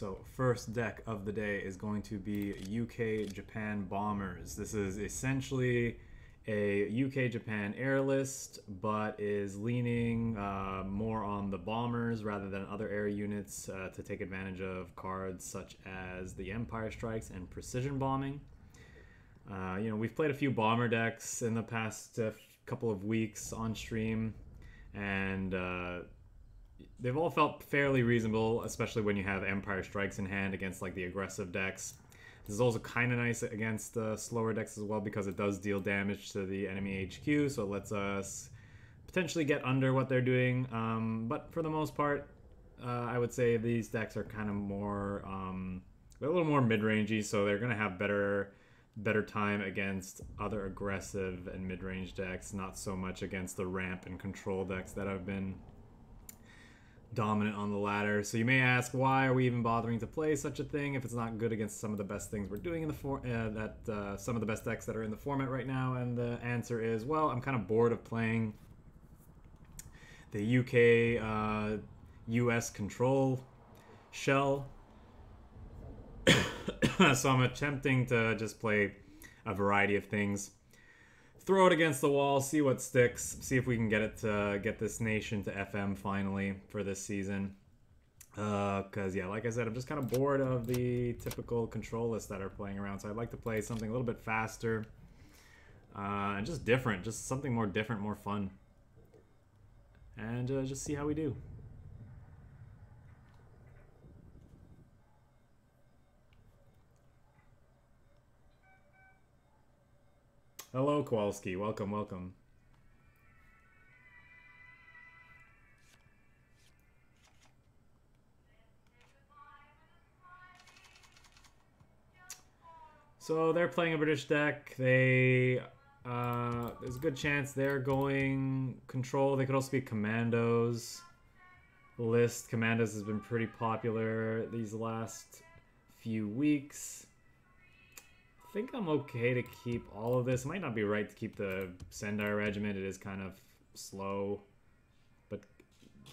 So first deck of the day is going to be UK-Japan Bombers. This is essentially a UK-Japan air list, but is leaning more on the bombers rather than other air units to take advantage of cards such as the Empire Strikes and Precision Bombing. You know, we've played a few bomber decks in the past couple of weeks on stream, and they've all felt fairly reasonable, especially when you have Empire Strikes in hand against like the aggressive decks. This is also kind of nice against slower decks as well because it does deal damage to the enemy HQ, so it lets us potentially get under what they're doing. But for the most part, I would say these decks are kind of more, they're a little more mid-rangey, so they're going to have better time against other aggressive and mid-range decks, not so much against the ramp and control decks that have been dominant on the ladder. So you may ask, why are we even bothering to play such a thing if it's not good against some of the best things we're doing in the some of the best decks that are in the format right now? And the answer is, well, I'm kind of bored of playing the UK US control shell. So I'm attempting to just play a variety of things. Throw it against the wall, see what sticks, see if we can get it to get this nation to FM finally for this season. Because, yeah, like I said, I'm just kind of bored of the typical control lists that are playing around. So I'd like to play something a little bit faster and just different, just something more different, more fun. And just see how we do. Hello, Kowalski. Welcome, welcome. So they're playing a British deck. They there's a good chance they're going control. They could also be commandos. List commandos has been pretty popular these last few weeks. I think I'm okay to keep all of this. It might not be right to keep the Sendai Regiment. It is kind of slow, but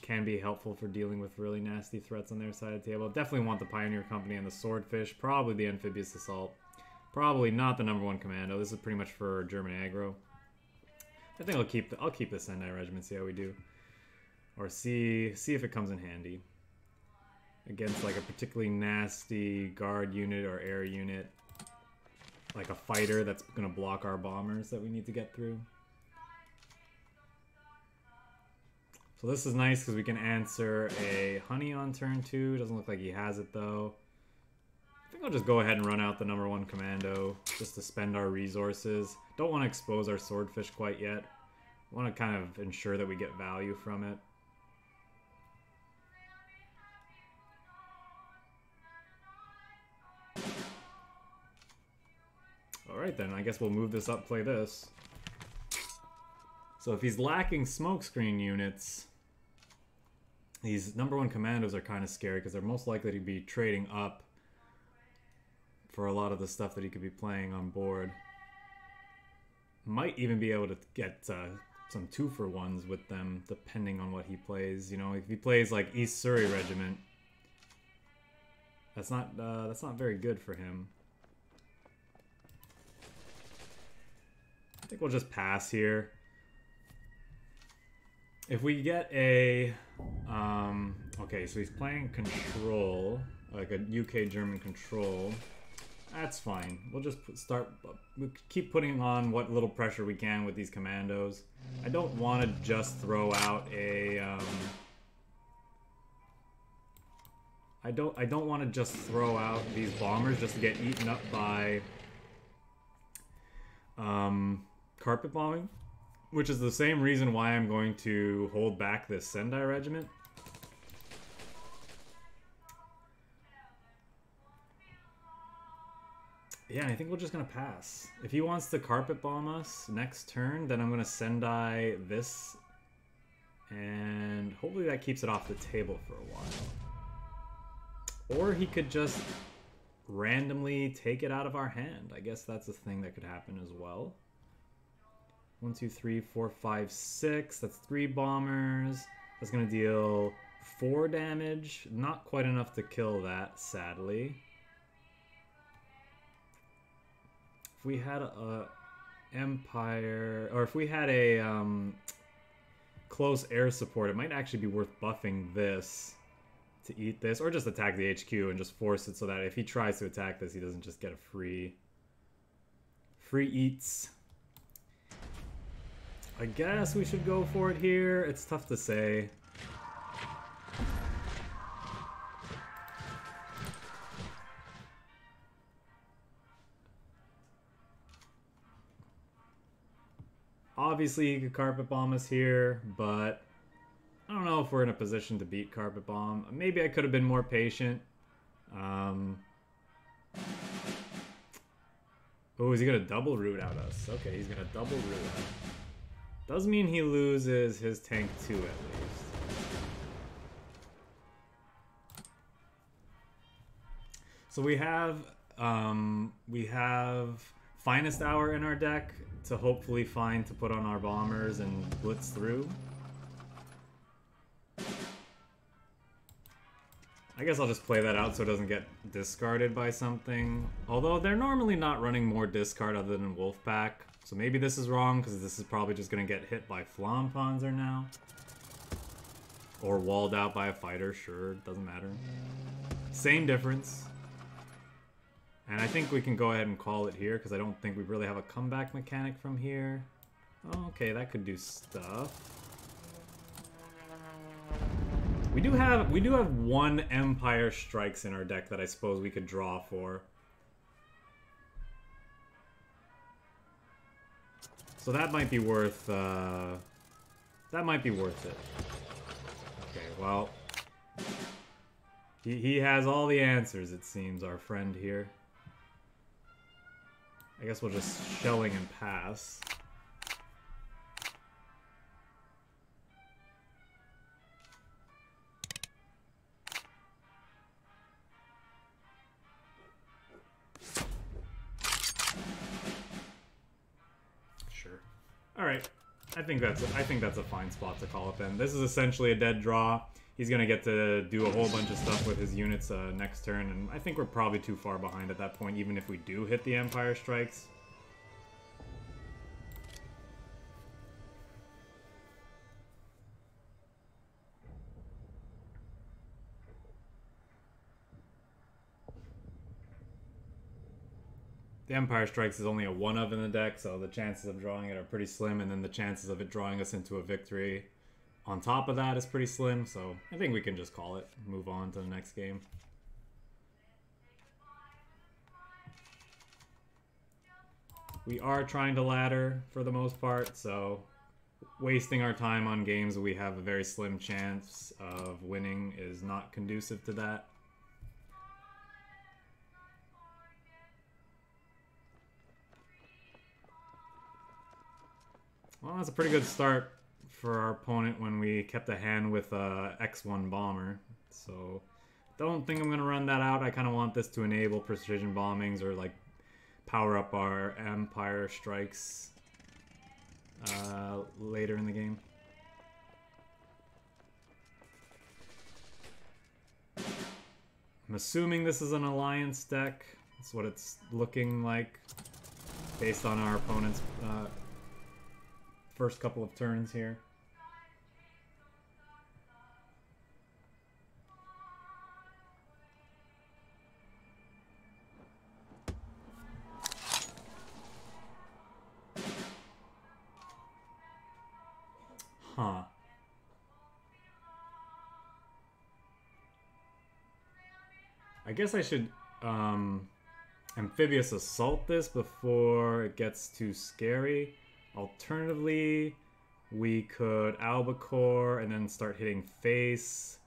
can be helpful for dealing with really nasty threats on their side of the table. Definitely want the Pioneer Company and the Swordfish. Probably the Amphibious Assault. Probably not the #1 Commando. This is pretty much for German aggro. I think I'll keep the Sendai Regiment. See how we do, or see if it comes in handy against like a particularly nasty guard unit or air unit. Like a fighter that's going to block our bombers that we need to get through. So this is nice because we can answer a honey on turn 2. Doesn't look like he has it though. I think I'll just go ahead and run out the #1 Commando just to spend our resources. Don't want to expose our Swordfish quite yet. Want to kind of ensure that we get value from it. Alright then, I guess we'll move this up, play this. So if he's lacking smokescreen units, these #1 Commandos are kind of scary because they're most likely to be trading up for a lot of the stuff that he could be playing on board. Might even be able to get some 2-for-1s with them depending on what he plays. You know, if he plays like East Surrey Regiment, that's not very good for him. I think we'll just pass here. If we get a... okay, so he's playing control, like a UK-German control. That's fine. We'll just we'll keep putting on what little pressure we can with these commandos. I don't want to just throw out a... I don't want to just throw out these bombers just to get eaten up by... carpet bombing, which is the same reason why I'm going to hold back this Sendai Regiment. Yeah, I think we're just going to pass. If he wants to carpet bomb us next turn, then I'm going to Sendai this, and hopefully that keeps it off the table for a while. Or he could just randomly take it out of our hand. I guess that's a thing that could happen as well. 1, 2, 3, 4, 5, 6. That's 3 bombers. That's going to deal 4 damage. Not quite enough to kill that, sadly. If we had a Empire, or if we had a close air support, it might actually be worth buffing this to eat this, or just attack the HQ and just force it so that if he tries to attack this, he doesn't just get a free eats. I guess we should go for it here. It's tough to say. Obviously, he could carpet bomb us here, but I don't know if we're in a position to beat carpet bomb. Maybe I could have been more patient. Oh, is he gonna double root out us? Okay, he's gonna double root out. Does mean he loses his tank too, at least. So we have Finest Hour in our deck to hopefully find to put on our bombers and blitz through. I guess I'll just play that out so it doesn't get discarded by something. Although they're normally not running more discard other than Wolfpack. So maybe this is wrong because this is probably just going to get hit by Flampanzer now. Or walled out by a fighter, sure, doesn't matter. Same difference. And I think we can go ahead and call it here because I don't think we really have a comeback mechanic from here. Oh, okay, that could do stuff. We do have 1 Empire Strikes in our deck that I suppose we could draw for. So that might be worth it. Okay, well, he has all the answers, it seems, our friend here. I guess we'll just shelling and pass. Sure. All right. I think that's a fine spot to call it then. This is essentially a dead draw. He's gonna get to do a whole bunch of stuff with his units next turn, and I think we're probably too far behind at that point, even if we do hit the Empire Strikes. The Empire Strikes is only a 1-of in the deck, so the chances of drawing it are pretty slim, and then the chances of it drawing us into a victory on top of that is pretty slim, so I think we can just call it, move on to the next game. We are trying to ladder for the most part, so wasting our time on games we have a very slim chance of winning is not conducive to that. Well, that's a pretty good start for our opponent when we kept a hand with X1 bomber. So don't think I'm going to run that out. I kind of want this to enable precision bombings or like power up our Empire Strikes later in the game. I'm assuming this is an alliance deck. That's what it's looking like based on our opponent's first couple of turns here. Huh. I guess I should amphibious assault this before it gets too scary. Alternatively, we could albacore and then start hitting face.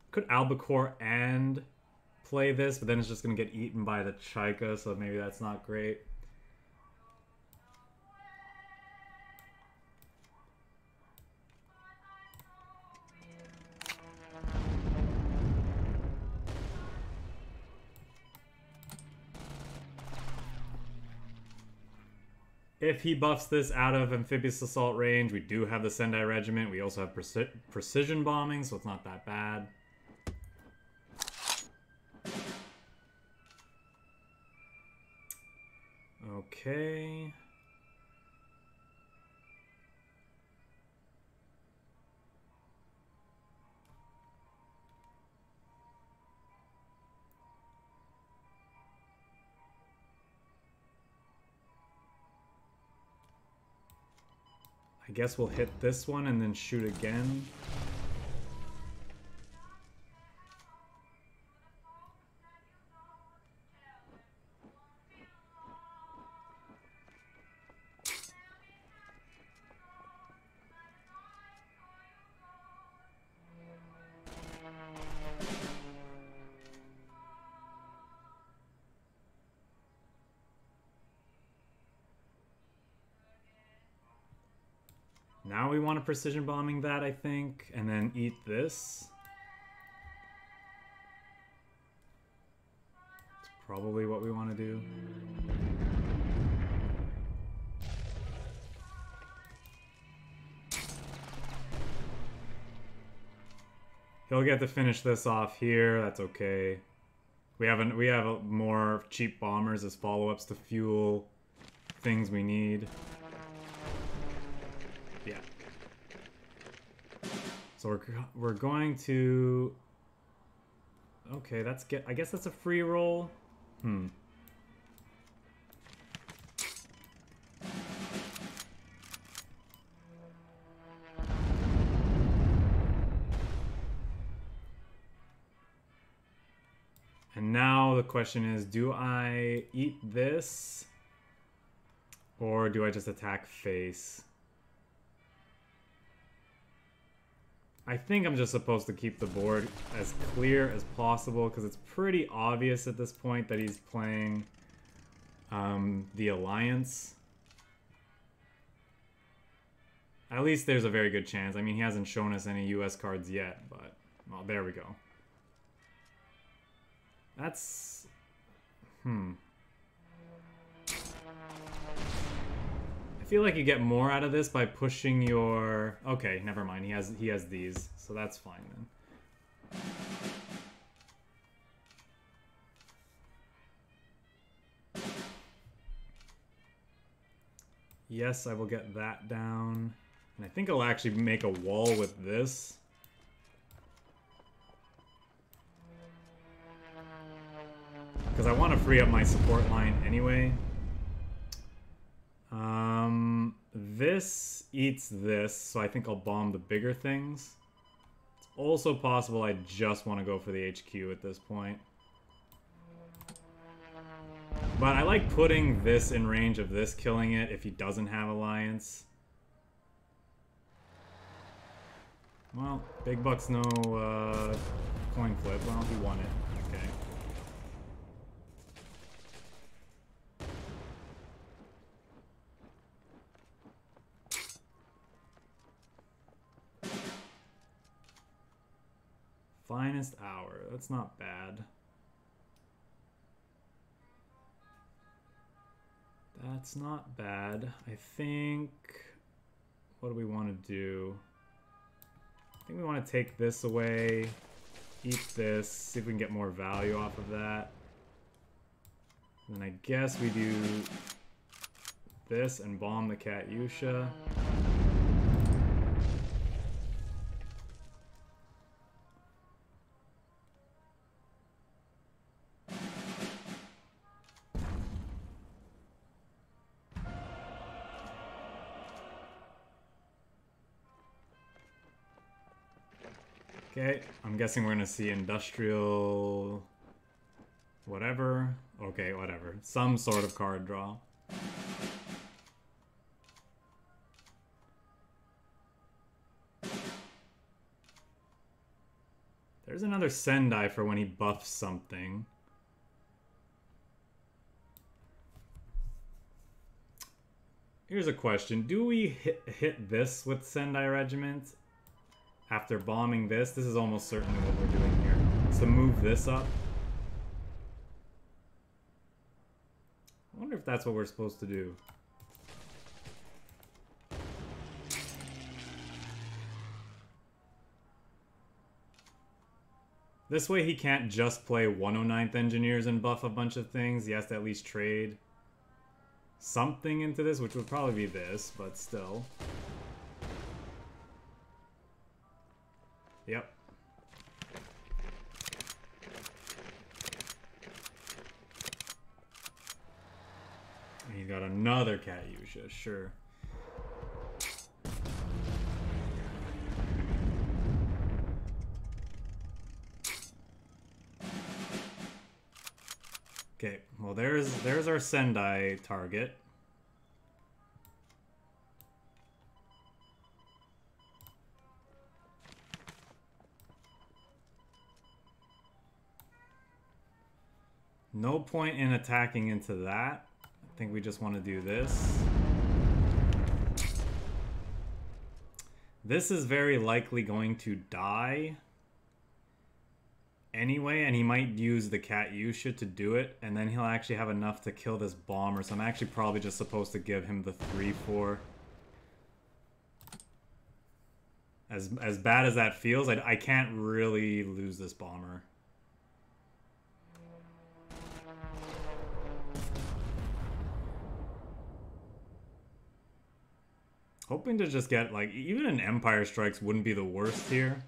Could albacore and play this, but then it's just going to get eaten by the Chaika, so maybe that's not great. If he buffs this out of amphibious assault range, we do have the Sendai Regiment. We also have precision bombing, so it's not that bad. Okay. I guess we'll hit this one and then shoot again. Now we want to precision bombing that, I think, and then eat this. It's probably what we want to do. He'll get to finish this off here. That's okay. We have more cheap bombers as follow-ups to fuel things we need. Yeah. So we're going to. Okay, I guess that's a free roll. And now the question is, do I eat this or do I just attack face? I think I'm just supposed to keep the board as clear as possible because it's pretty obvious at this point that he's playing the Alliance. At least there's a very good chance. I mean, he hasn't shown us any US cards yet, but... well, there we go. That's... I feel like you get more out of this by pushing your... okay, never mind. He has these, so that's fine then. Yes, I will get that down. And I think I'll actually make a wall with this. Because I want to free up my support line anyway. This eats this, so I think I'll bomb the bigger things. It's also possible I just want to go for the HQ at this point. But I like putting this in range of this killing it if he doesn't have Alliance. Well, big bucks no coin flip. Well, he won it. Okay. Finest hour. That's not bad. That's not bad. I think... what do we want to do? I think we want to take this away, eat this, see if we can get more value off of that. And then I guess we do this and bomb the Katyusha. Okay, I'm guessing we're gonna see industrial... whatever. Okay, whatever. Some sort of card draw. There's another Sendai for when he buffs something. Here's a question. Do we hit this with Sendai Regiment? After bombing this, this is almost certainly what we're doing here. So move this up. I wonder if that's what we're supposed to do. This way he can't just play 109th Engineers and buff a bunch of things. He has to at least trade something into this, which would probably be this, but still. Yep. And he's got another Katyusha, sure. Okay, well there's our Sendai target. No point in attacking into that. I think we just want to do this. This is very likely going to die anyway, and he might use the Katyusha to do it, and then he'll actually have enough to kill this bomber, so I'm actually probably just supposed to give him the 3-4. As bad as that feels, I can't really lose this bomber. Hoping to just get, like, even an Empire Strikes wouldn't be the worst here.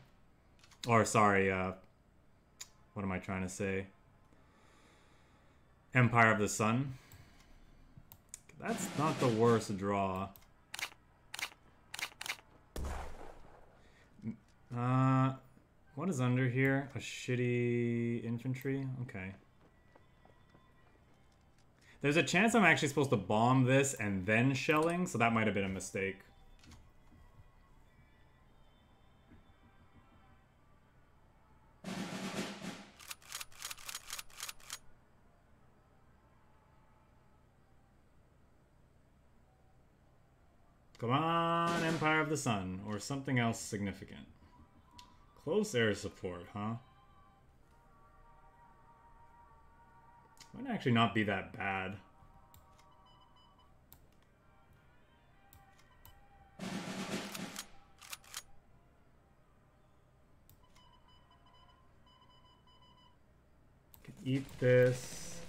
Or, sorry, what am I trying to say? Empire of the Sun. That's not the worst draw. What is under here? A shitty infantry? Okay. There's a chance I'm actually supposed to bomb this and then shelling, so that might have been a mistake. Come on, Empire of the Sun, or something else significant. Close air support, huh? Might actually not be that bad. Can eat this.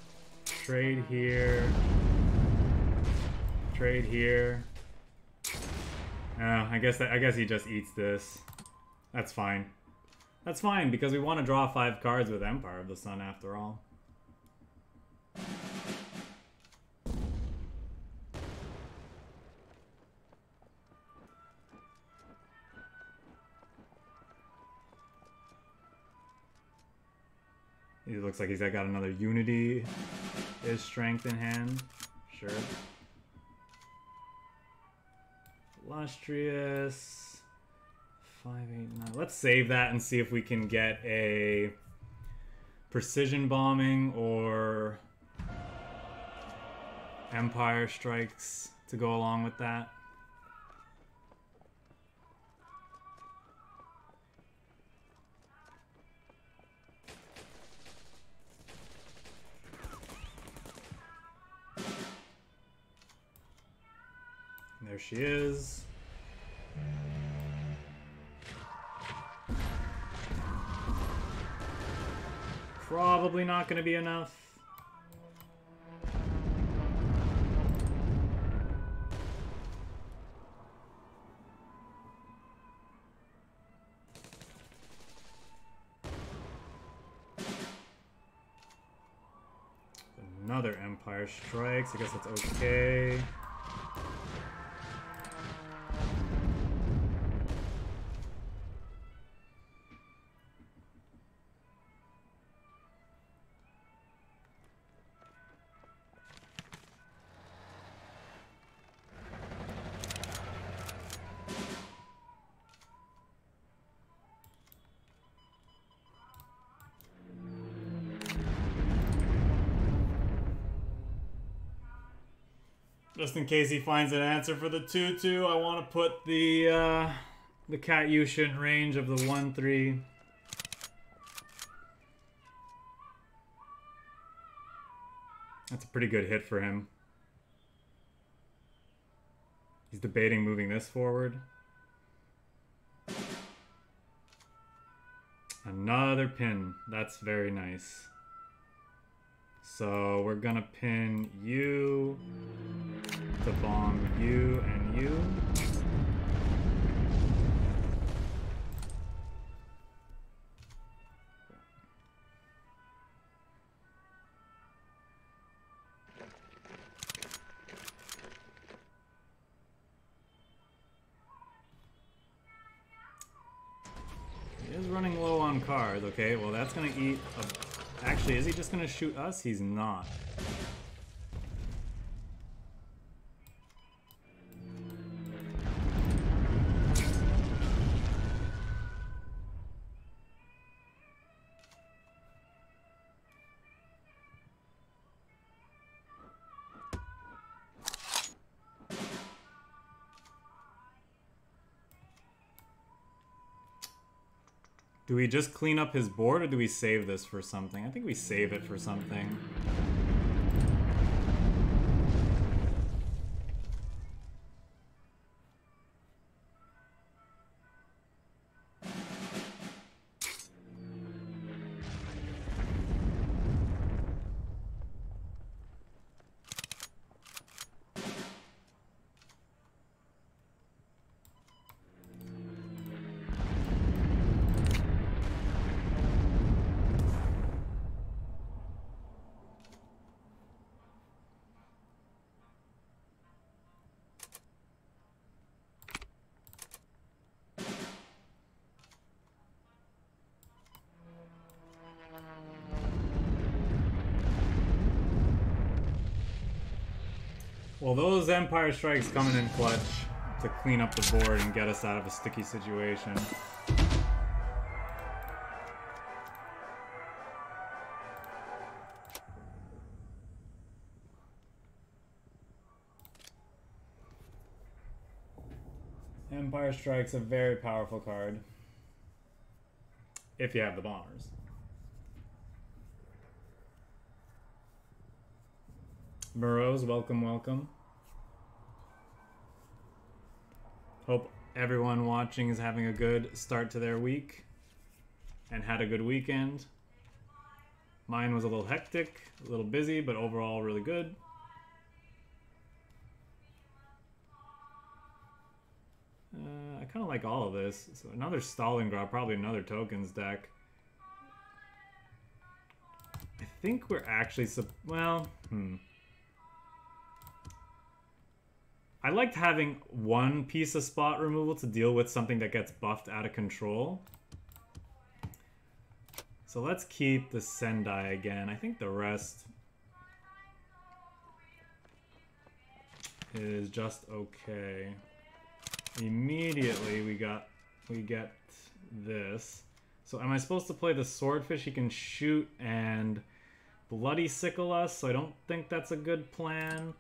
Trade here. Trade here. I guess he just eats this. That's fine. That's fine, because we want to draw 5 cards with Empire of the Sun after all. It looks like he's got another Unity. Is strength in hand. Sure. Illustrious. 5, 8, 9. Let's save that and see if we can get a precision bombing or Empire Strikes to go along with that. There she is. Probably not going to be enough. Another Empire Strikes. I guess that's okay. Just in case he finds an answer for the 2-2, I want to put the Katyusha in range of the 1-3. That's a pretty good hit for him. He's debating moving this forward. Another another pin. That's very nice. So we're gonna pin you to bomb you and you. He is running low on cards. Okay, well that's gonna eat a... Actually, is he just gonna shoot us? He's not. Do we just clean up his board, or do we save this for something? I think we save it for something. Well, those Empire Strikes coming in clutch to clean up the board and get us out of a sticky situation. Empire Strike's a very powerful card. If you have the bombers. Burrows, welcome, welcome. Hope everyone watching is having a good start to their week and had a good weekend. Mine was a little hectic, a little busy, but overall really good. I kind of like all of this. So another Stalingrad, probably another tokens deck. I think we're actually, I liked having one piece of spot removal to deal with something that gets buffed out of control. So let's keep the Sendai again. I think the rest is just okay. Immediately we get this. So am I supposed to play the Swordfish? He can shoot and Bloody Sickle us, so I don't think that's a good plan.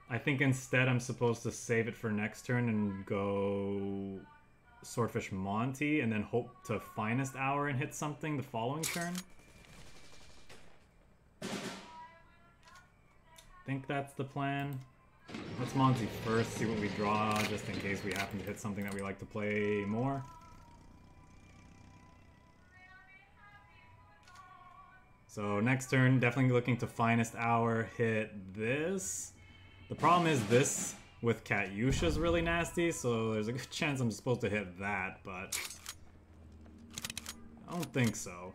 I think instead I'm supposed to save it for next turn and go Swordfish Monty and then hope to Finest Hour and hit something the following turn. I think that's the plan. Let's Monty first, see what we draw, just in case we happen to hit something that we like to play more. So next turn, definitely looking to Finest Hour, hit this. The problem is this with Katyusha is really nasty, so there's a good chance I'm supposed to hit that, but I don't think so.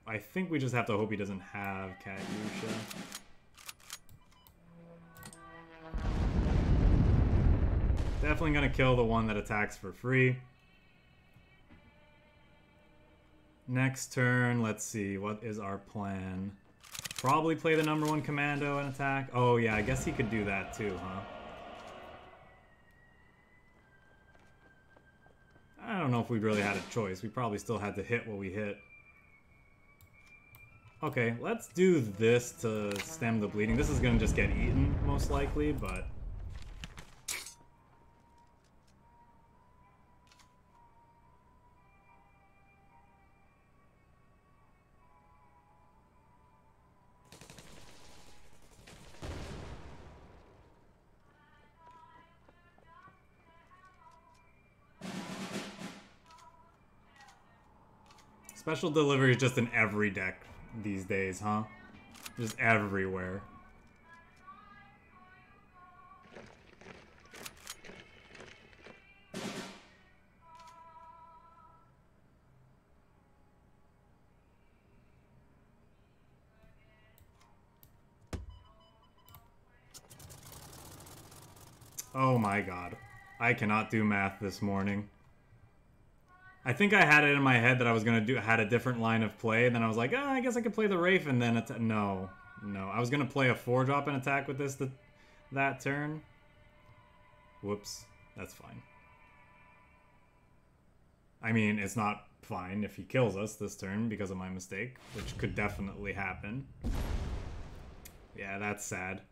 I think we just have to hope he doesn't have Katyusha. Definitely gonna kill the one that attacks for free. Next turn, let's see, what is our plan? Probably play the #1 Commando and attack. Oh yeah, I guess he could do that too, huh? I don't know if we really had a choice. We probably still had to hit what we hit. Okay, let's do this to stem the bleeding. This is gonna just get eaten, most likely, but... Special delivery is just in every deck these days, huh? Just everywhere. Oh my god. I cannot do math this morning. I think I had it in my head that I was gonna had a different line of play, and then I was like, I guess I could play the RAAF, and then no. I was gonna play a 4-drop and attack with this that turn. Whoops. That's fine. I mean, it's not fine if he kills us this turn because of my mistake, which could definitely happen. Yeah, that's sad.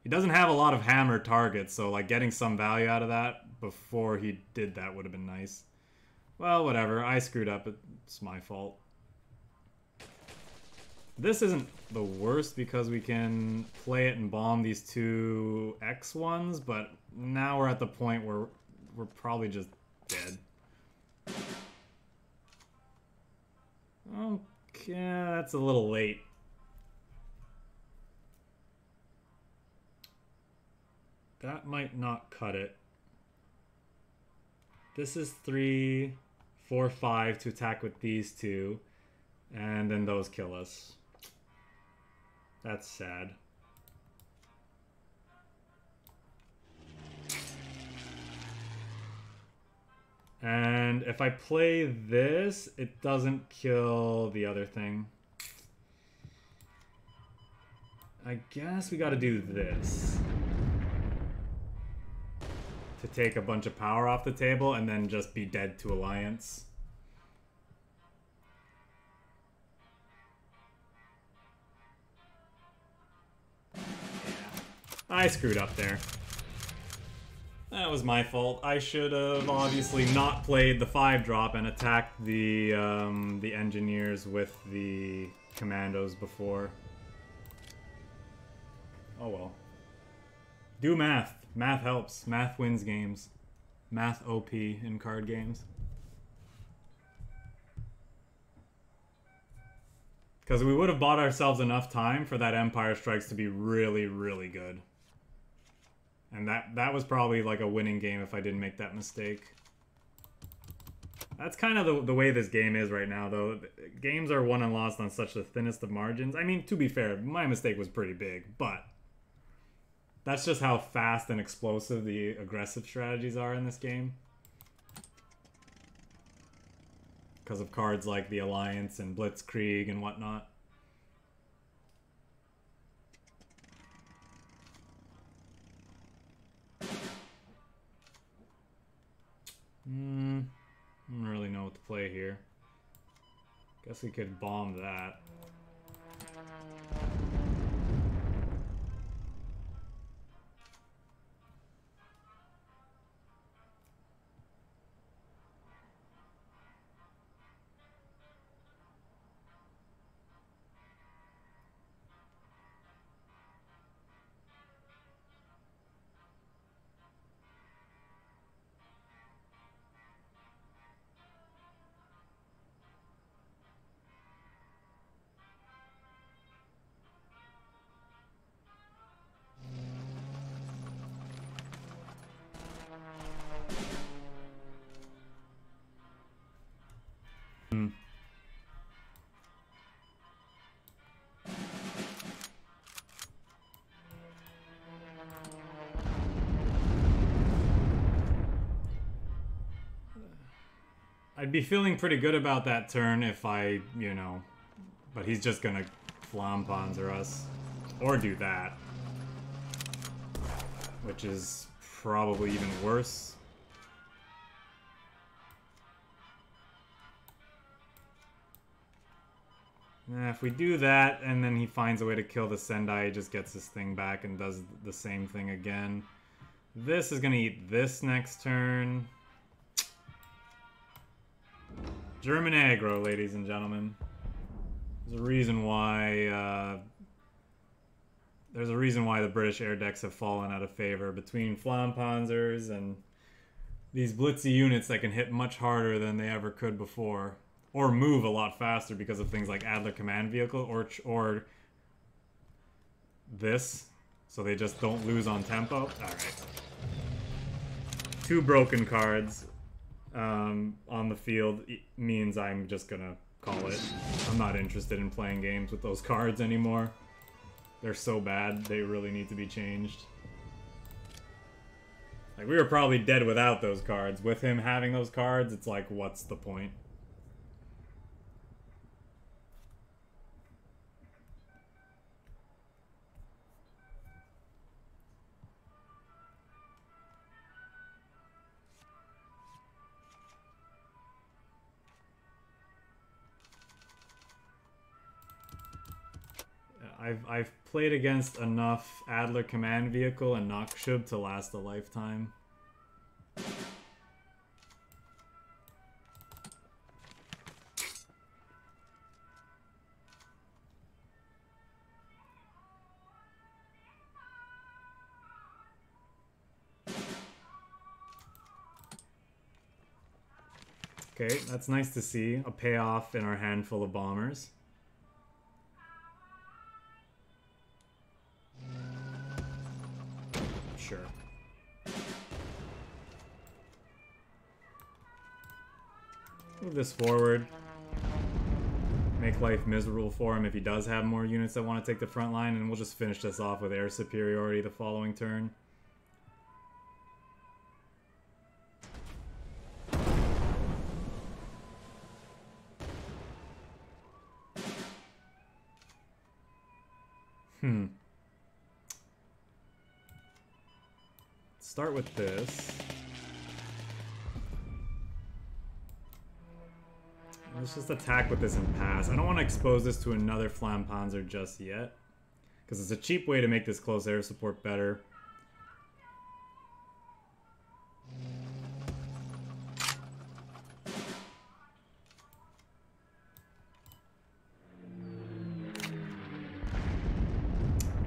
He doesn't have a lot of hammer targets, so like getting some value out of that before he did that would have been nice. Well, whatever. I screwed up. It's my fault. This isn't the worst because we can play it and bomb these two X ones, but now we're at the point where we're probably just dead. Okay, that's a little late. That might not cut it. This is 3, 4, 5 to attack with these two, and then those kill us. That's sad. And if I play this, it doesn't kill the other thing. I guess we gotta do this. To take a bunch of power off the table and then just be dead to Alliance. Yeah. I screwed up there. That was my fault. I should have obviously not played the 5-drop and attacked the engineers with the commandos before. Oh well. Do math. Math helps. Math wins games. Math OP in card games. Because we would have bought ourselves enough time for that Empire Strikes to be really, really good. And that was probably like a winning game if I didn't make that mistake. That's kind of the way this game is right now, though. Games are won and lost on such the thinnest of margins. I mean, to be fair, my mistake was pretty big, but that's just how fast and explosive the aggressive strategies are in this game. Because of cards like the Alliance and Blitzkrieg and whatnot. I don't really know what to play here. Guess we could bomb that. I'd be feeling pretty good about that turn if I, you know, but he's just gonna Flampanzer us. Or do that. Which is probably even worse. If we do that, and then he finds a way to kill the Sendai, he just gets his thing back and does the same thing again. This is gonna eat this next turn. German aggro, ladies and gentlemen. There's a reason why the British air decks have fallen out of favor between Flampanzers and these blitzy units that can hit much harder than they ever could before. or move a lot faster because of things like Adler Command Vehicle or this, so they just don't lose on tempo. All right. 2 broken cards on the field means I'm just gonna call it. I'm not interested in playing games with those cards anymore. They're so bad, they really need to be changed. Like, we were probably dead without those cards. With him having those cards, it's like, what's the point? I've played against enough Adler Command Vehicle and Nakshub to last a lifetime. Okay, that's nice to see. A payoff in our handful of bombers. Sure. Move this forward. Make life miserable for him if he does have more units that want to take the front line, and we'll just finish this off with air superiority the following turn. Start with this. Let's just attack with this and pass. I don't want to expose this to another Flampanzer just yet, because it's a cheap way to make this close air support better.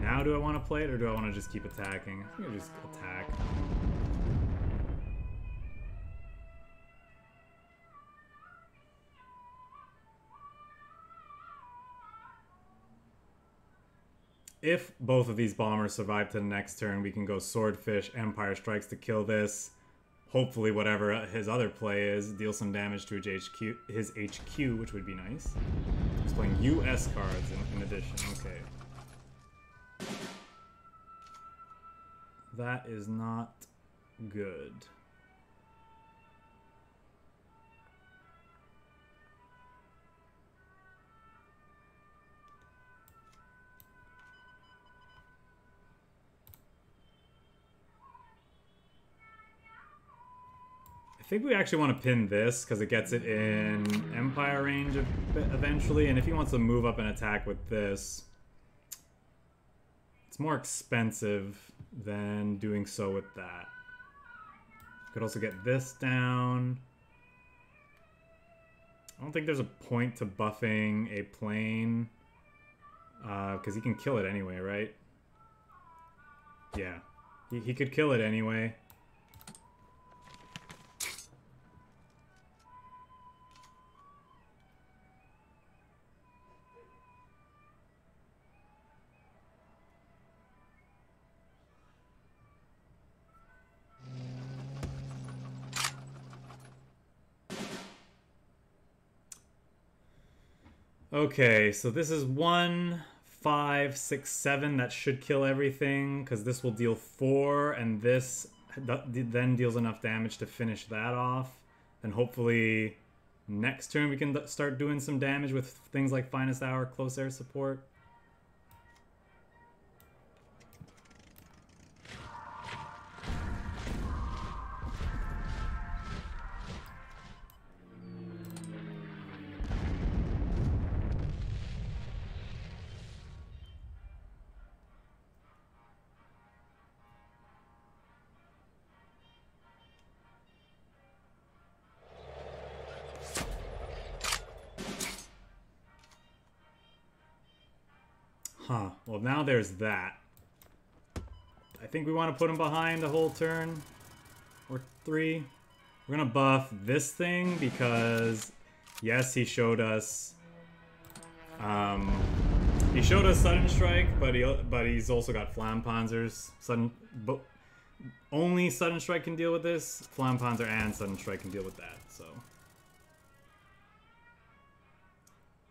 Now do I want to play it, or do I want to just keep attacking? I think I'll just attack. If both of these bombers survive to the next turn, we can go Swordfish, Empire Strikes to kill this. Hopefully whatever his other play is, deal some damage to his HQ, which would be nice. He's playing US cards in addition, okay. That is not good. I think we actually want to pin this because it gets it in Empire range eventually, and if he wants to move up and attack with this, it's more expensive than doing so with that. Could also get this down. I don't think there's a point to buffing a plane because he can kill it anyway, right? Yeah, he could kill it anyway. Okay, so this is 1, 5, 6, 7. That should kill everything, because this will deal 4, and this then deals enough damage to finish that off. And hopefully next turn we can start doing some damage with things like Finest Hour, Close Air Support. Huh. Well, now there's that. I think we want to put him behind the whole turn. Or 3. We're going to buff this thing because Yes, he showed us Sudden Strike, but he's also got Flampanzers. But only Sudden Strike can deal with this. Flampanzer and Sudden Strike can deal with that. So,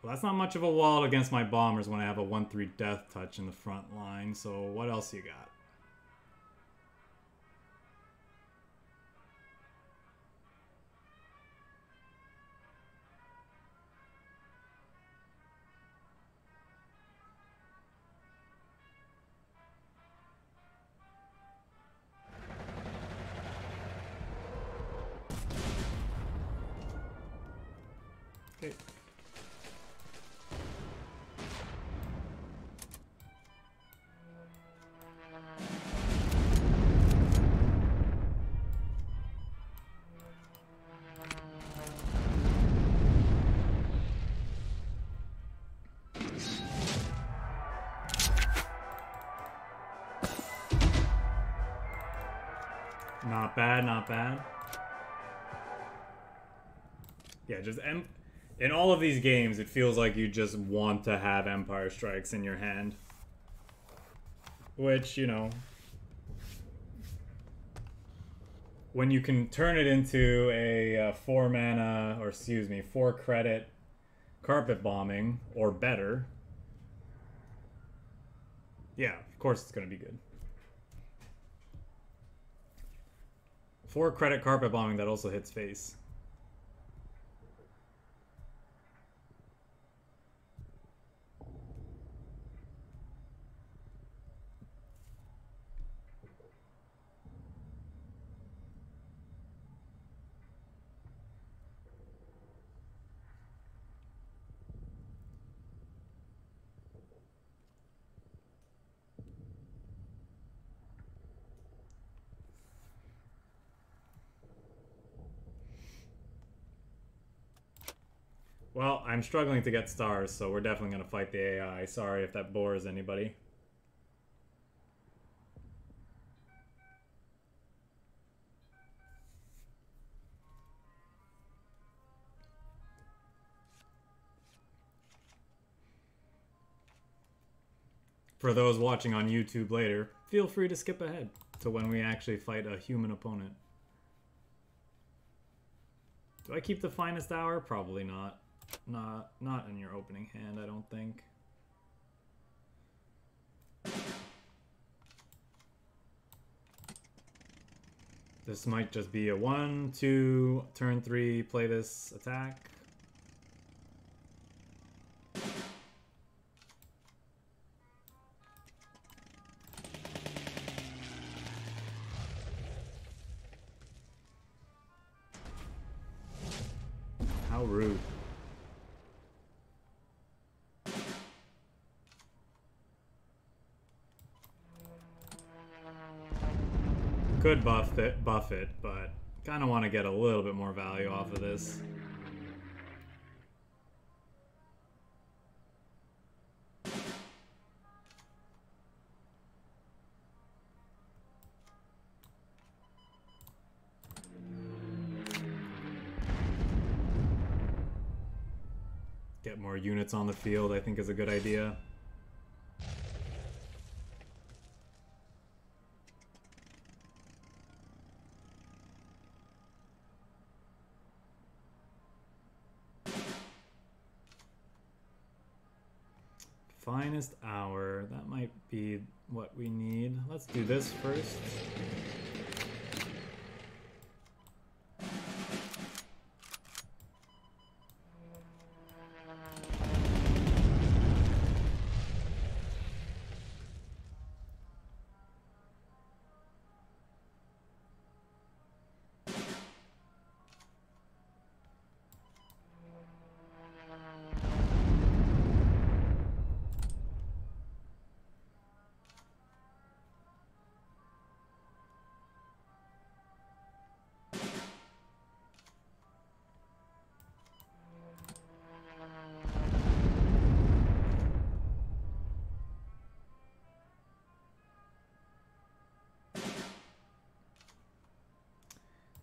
well, that's not much of a wall against my bombers when I have a 1/3 death touch in the front line. So what else you got? Okay. Not bad, not bad. Yeah, just in all of these games, it feels like you just want to have Empire Strikes in your hand. Which, you know, when you can turn it into a 4 mana, or excuse me, 4 credit carpet bombing, or better, yeah, of course it's going to be good. 4 credit carpet bombing that also hits face. Well, I'm struggling to get stars, so we're definitely going to fight the AI. Sorry if that bores anybody. For those watching on YouTube later, feel free to skip ahead to when we actually fight a human opponent. Do I keep the finest hour? Probably not. Not in your opening hand, I don't think. This might just be a 1, 2, turn 3, play this attack. How rude. Could buff it, but kind of want to get a little bit more value off of this. Get more units on the field, I think, is a good idea. Finest hour, that might be what we need. Let's do this first.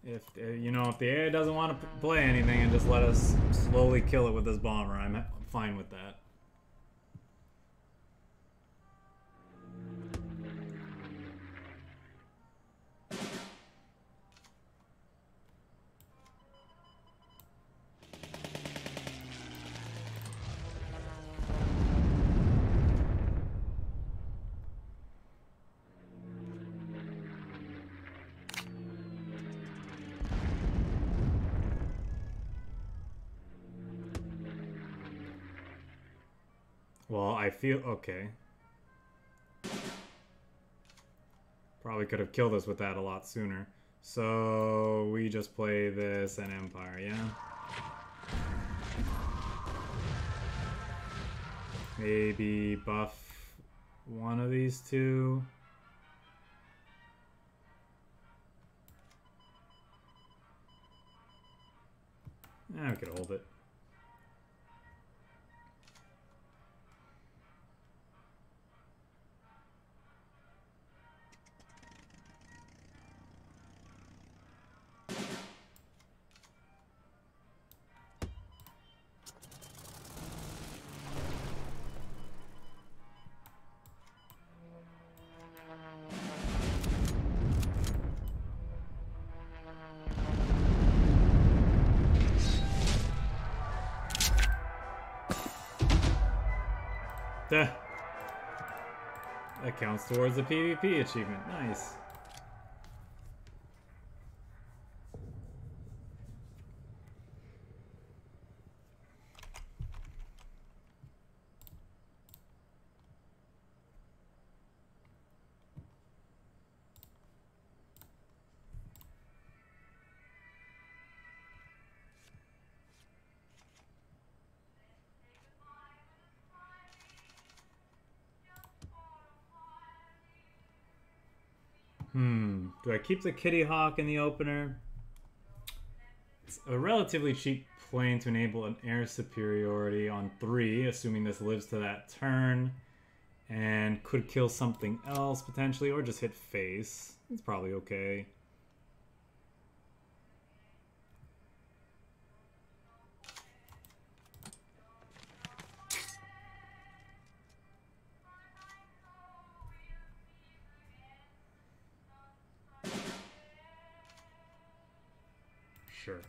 If you know, if the AI doesn't want to play anything and just let us slowly kill it with this bomber, I'm fine with that. Well, I feel okay. Probably could have killed us with that a lot sooner. So we just play this and Empire, yeah? Maybe buff one of these two. Yeah, we could hold it. That counts towards the PvP achievement. Nice. Do I keep the KITTYHAWK in the opener? It's a relatively cheap plane to enable an air superiority on 3, assuming this lives to that turn. And could kill something else potentially, or just hit face. It's probably okay. Sure.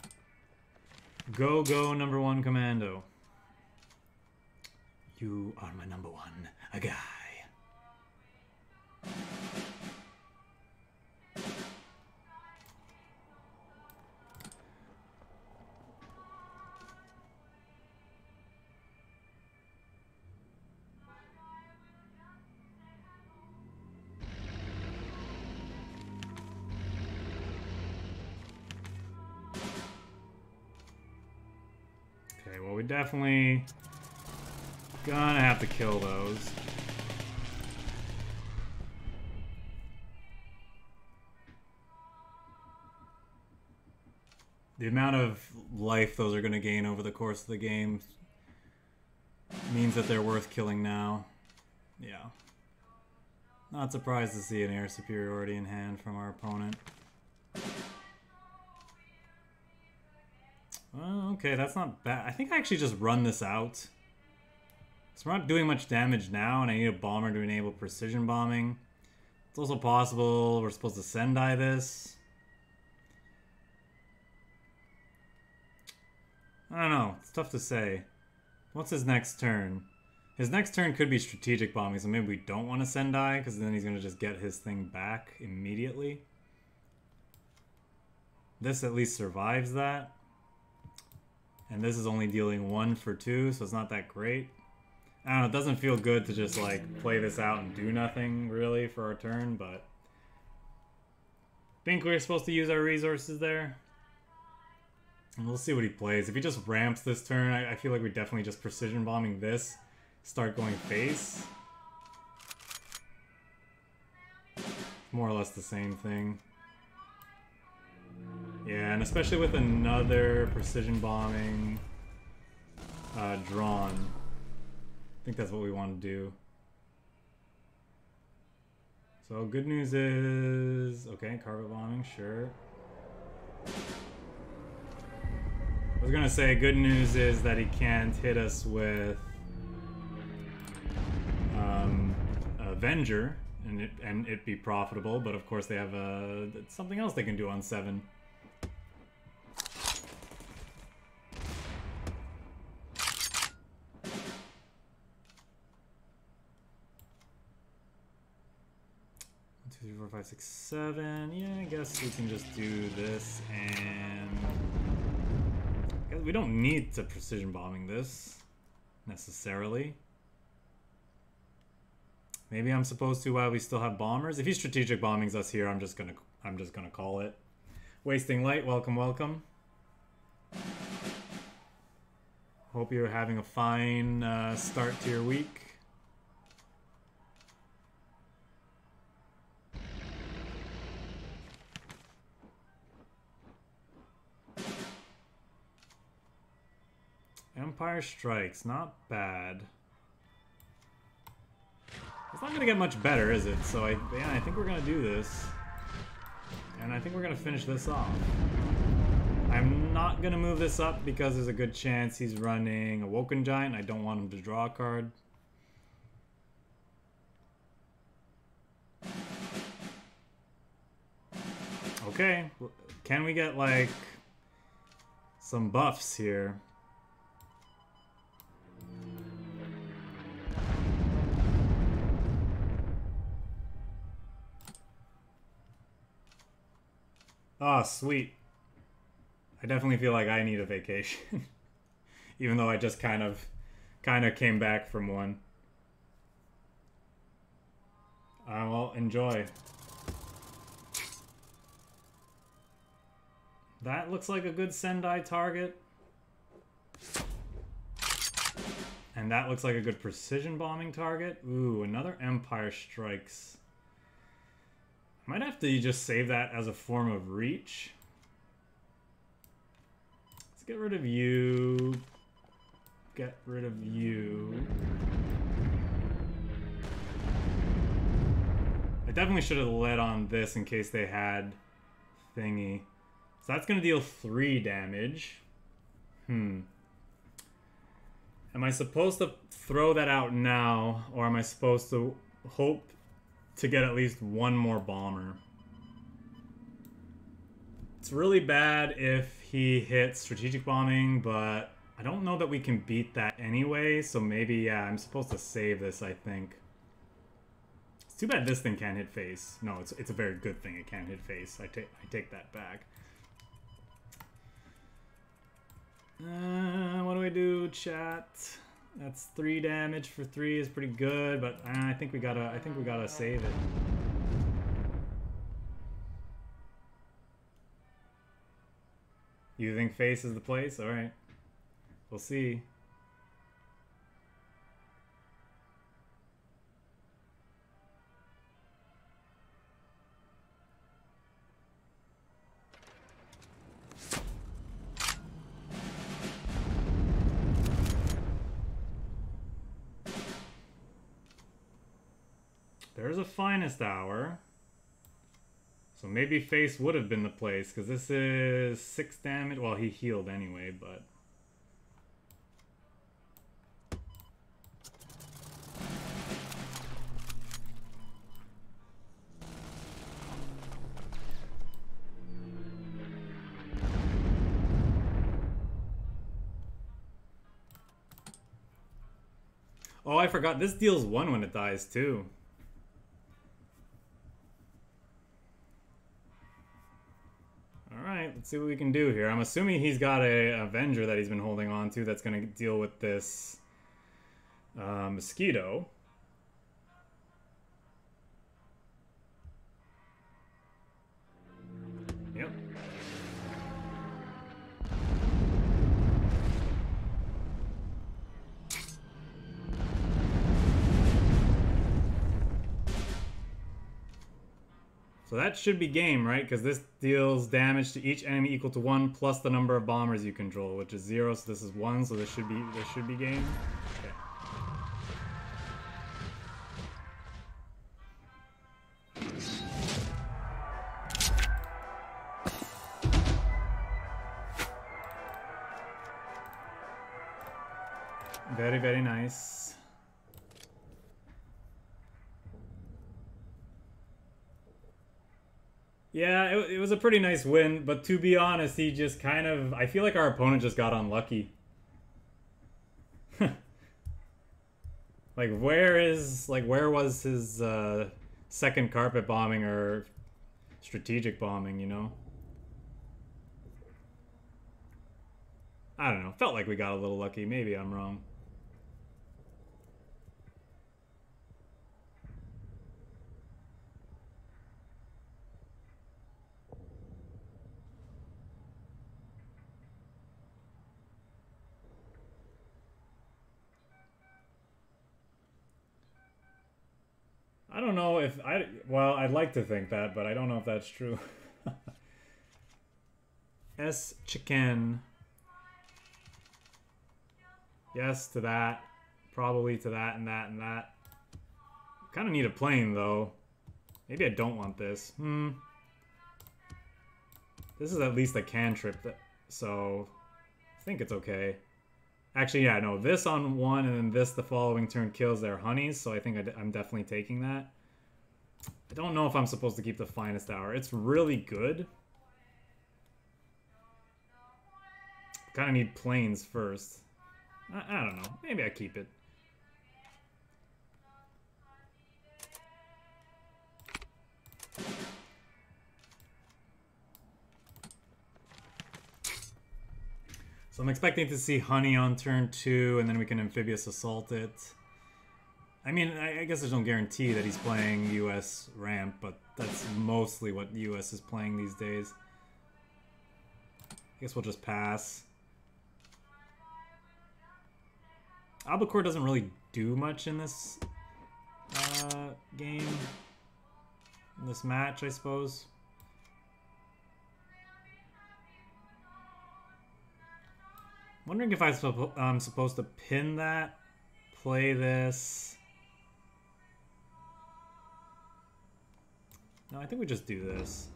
Go, go, number 1 commando. You are my number 1, a guy. Okay, well, we definitely gonna have to kill those. The amount of life those are gonna gain over the course of the game means that they're worth killing now. Yeah. Not surprised to see an air superiority in hand from our opponent. Well, okay, that's not bad. I think I actually just run this out. So we're not doing much damage now, and I need a bomber to enable precision bombing. It's also possible we're supposed to Sendai this. I don't know. It's tough to say. What's his next turn? His next turn could be strategic bombing, so maybe we don't want to Sendai, because then he's going to just get his thing back immediately. This at least survives that. And this is only dealing 1 for 2, so it's not that great. I don't know, it doesn't feel good to just like play this out and do nothing really for our turn, but think we're supposed to use our resources there. And we'll see what he plays. If he just ramps this turn, I feel like we definitely just precision bombing this, start going face. More or less the same thing. Yeah, and especially with another precision bombing drawn. I think that's what we want to do. So good news is, okay, carpet bombing, sure. I was gonna say, good news is that he can't hit us with Avenger and it be profitable, but of course they have something else they can do on 7. Two, 3, 4, 5, 6, 7. Yeah, I guess we can just do this, and I guess we don't need to precision bombing this necessarily. Maybe I'm supposed to while we still have bombers. If he strategic bombings us here, I'm just gonna call it. Wasting light, welcome, welcome. Hope you're having a fine start to your week. Empire Strikes, not bad. It's not gonna get much better, is it? So yeah, I think we're gonna do this. And I think we're gonna finish this off. I'm not gonna move this up because there's a good chance he's running a Woken Giant. I don't want him to draw a card. Okay, can we get like some buffs here? Oh, sweet. I definitely feel like I need a vacation. Even though I just kind of came back from one. Well, enjoy. That looks like a good Sendai target. And that looks like a good precision bombing target. Ooh, another Empire Strikes. Might have to just save that as a form of reach. Let's get rid of you. Get rid of you. I definitely should have led on this in case they had thingy. So that's going to deal 3 damage. Am I supposed to throw that out now, or am I supposed to hope to get at least one more bomber? It's really bad if he hits strategic bombing, but I don't know that we can beat that anyway, so maybe, yeah, I'm supposed to save this, I think. It's too bad this thing can't hit face. No, it's a very good thing it can't hit face. I take that back. What do I do, chat? That's 3 damage for 3 is pretty good, but I think we gotta save it. You think face is the place? All right, we'll see. There's a finest hour. So maybe face would have been the place, because this is 6 damage. Well, he healed anyway, but... Oh, I forgot. This deals 1 when it dies, too. Alright, let's see what we can do here. I'm assuming he's got a Avenger that he's been holding on to that's going to deal with this Mosquito. Yep. So that should be game, right? Because this deals damage to each enemy equal to 1 plus the number of bombers you control, which is 0. So this is 1. So this should be game. Okay. Very, very nice. Yeah, it was a pretty nice win, but to be honest, he just kind of... I feel like our opponent just got unlucky. Like, where was his second carpet bombing or strategic bombing, you know? I don't know. Felt like we got a little lucky. Maybe I'm wrong. I don't know if well, I'd like to think that, but I don't know if that's true. S chicken. Yes to that. Probably to that and that and that. Kind of need a plane though. Maybe I don't want this. This is at least a cantrip, so I think it's okay. Actually, yeah, no, this on one and then this the following turn kills their honeys, so I think I'm definitely taking that. I don't know if I'm supposed to keep the finest hour. It's really good. Kind of need planes first. I don't know. Maybe I keep it. So I'm expecting to see honey on turn 2, and then we can amphibious assault it. I mean, I guess there's no guarantee that he's playing US ramp, but that's mostly what US is playing these days. I guess we'll just pass. Albacore doesn't really do much in this game. In this match, I suppose. Wondering if I'm supposed to pin that, play this. No, I think we just do this.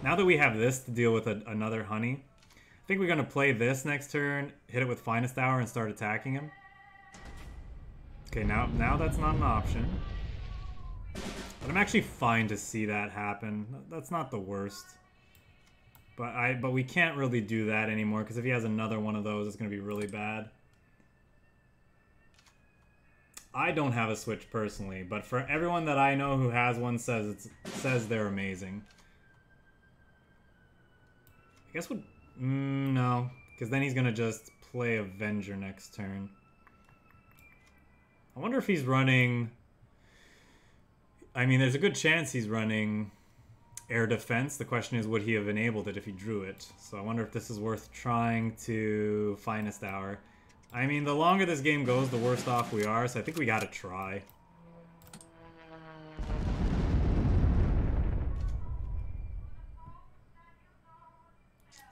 Now that we have this to deal with another honey, I think we're going to play this next turn, hit it with finest hour, and start attacking him. Okay, now that's not an option. But I'm actually fine to see that happen. That's not the worst. But we can't really do that anymore, because if he has another one of those, it's going to be really bad. I don't have a Switch personally, but for everyone that I know who has one says they're amazing. I guess no, because then he's going to just play Avenger next turn. I wonder if he's running... I mean, there's a good chance he's running air defense. The question is, would he have enabled it if he drew it? So I wonder if this is worth trying to finest hour. I mean, the longer this game goes, the worse off we are, so I think we gotta try.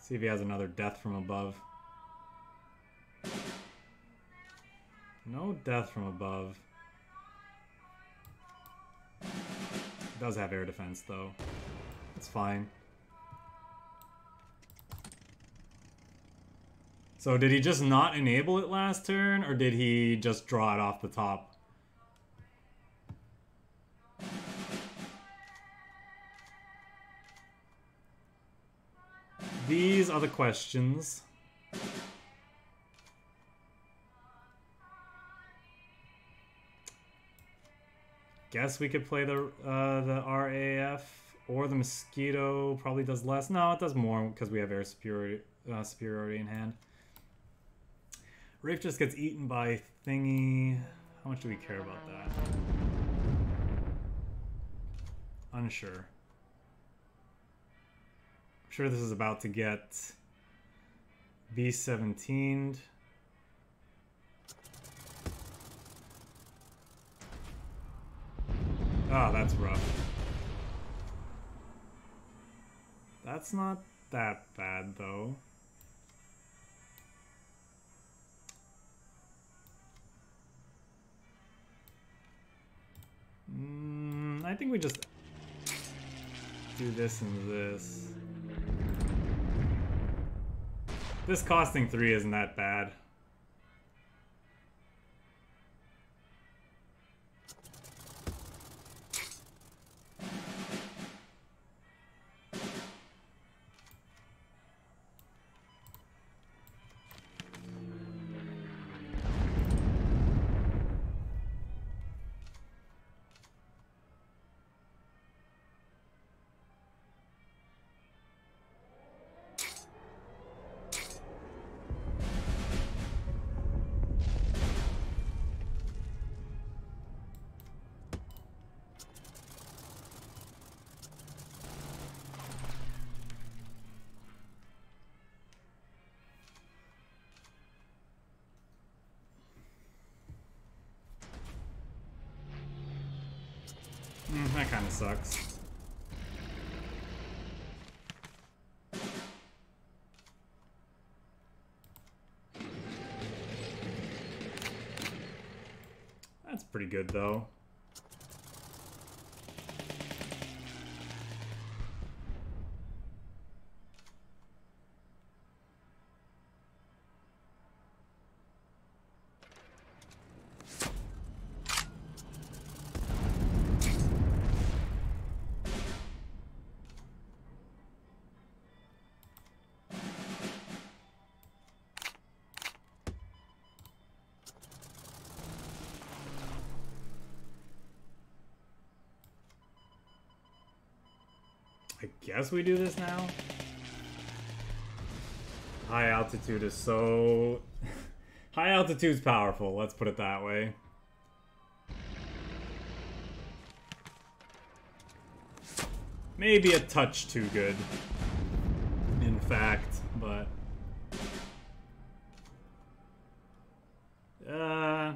See if he has another death from above. No death from above. He does have air defense, though. It's fine. So did he just not enable it last turn, or did he just draw it off the top? These are the questions. Guess we could play the RAAF or the Mosquito. Probably does less. No, it does more because we have air superiority in hand. Rafe just gets eaten by thingy. How much do we care about that? Unsure. I'm sure this is about to get B-17'd. Oh, that's rough. That's not that bad, though. I think we just do this and this. This costing 3 isn't that bad. That kind of sucks. That's pretty good, though. I guess we do this now. High altitude is so... High altitude's powerful, let's put it that way. Maybe a touch too good, in fact, but... yeah.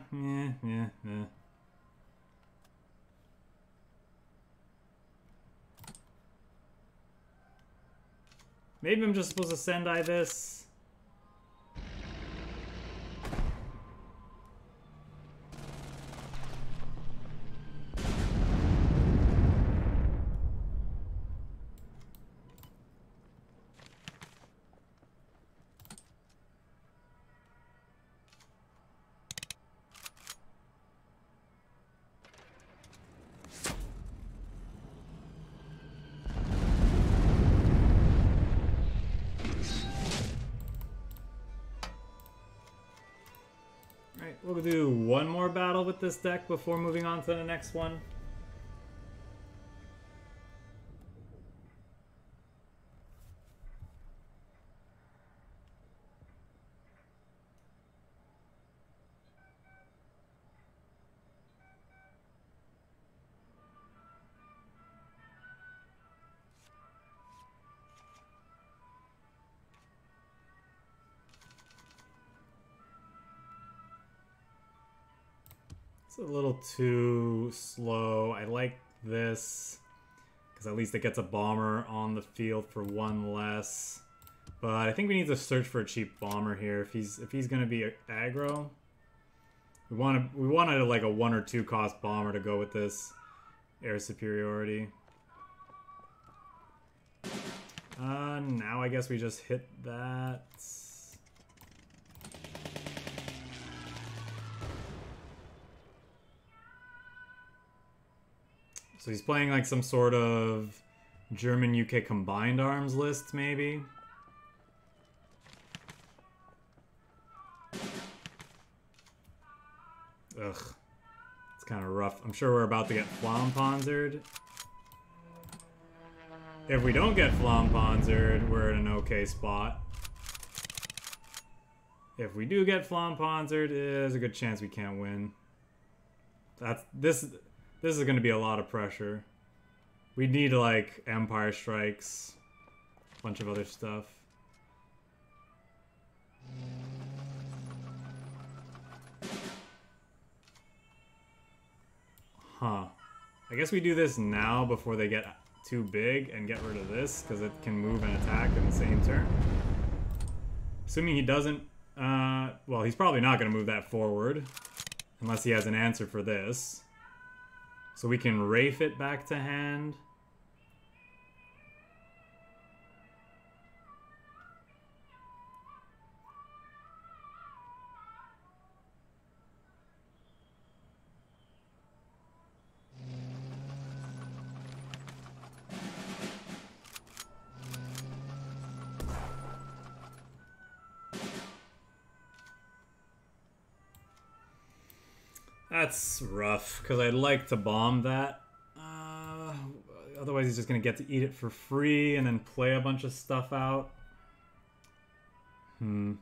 Maybe I'm just supposed to Sendai this. We'll do one more battle with this deck before moving on to the next one. It's a little too slow. I like this because at least it gets a bomber on the field for one less. But I think we need to search for a cheap bomber here. If he's gonna be aggro, we wanted like a 1 or 2 cost bomber to go with this air superiority. Now I guess we just hit that. So he's playing like some sort of German-UK combined arms list, maybe? Ugh. It's kind of rough. I'm sure we're about to get Flampanzered. If we don't get Flampanzered, we're in an okay spot. If we do get Flampanzered, there's a good chance we can't win. This is going to be a lot of pressure. We need like Empire Strikes, a bunch of other stuff. Huh. I guess we do this now before they get too big and get rid of this, because it can move and attack in the same turn. Assuming he doesn't, well, he's probably not going to move that forward, unless he has an answer for this. So we can Wraith it back to hand. That's rough, because I'd like to bomb that. Otherwise he's just going to get to eat it for free and then play a bunch of stuff out. I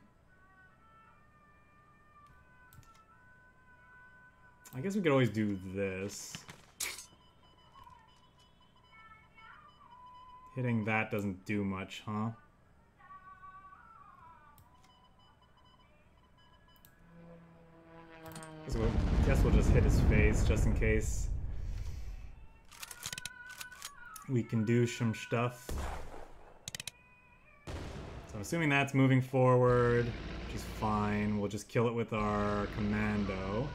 guess we could always do this. Hitting that doesn't do much, huh? Guess we'll just hit his face just in case. we can do some stuff. So I'm assuming that's moving forward, which is fine. We'll just kill it with our commando.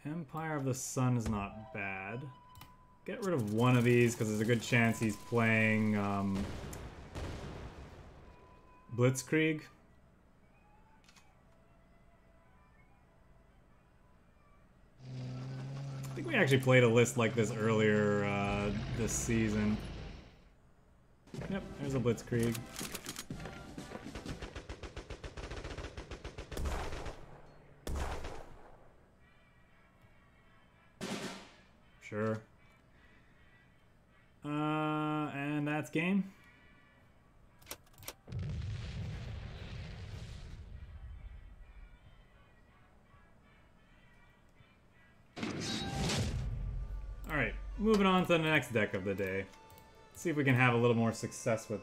Empire of the Sun is not bad. Get rid of one of these because there's a good chance he's playing Blitzkrieg. I think we actually played a list like this earlier this season. Yep, there's a Blitzkrieg. Sure. And that's game. Alright, moving on to the next deck of the day. See if we can have a little more success with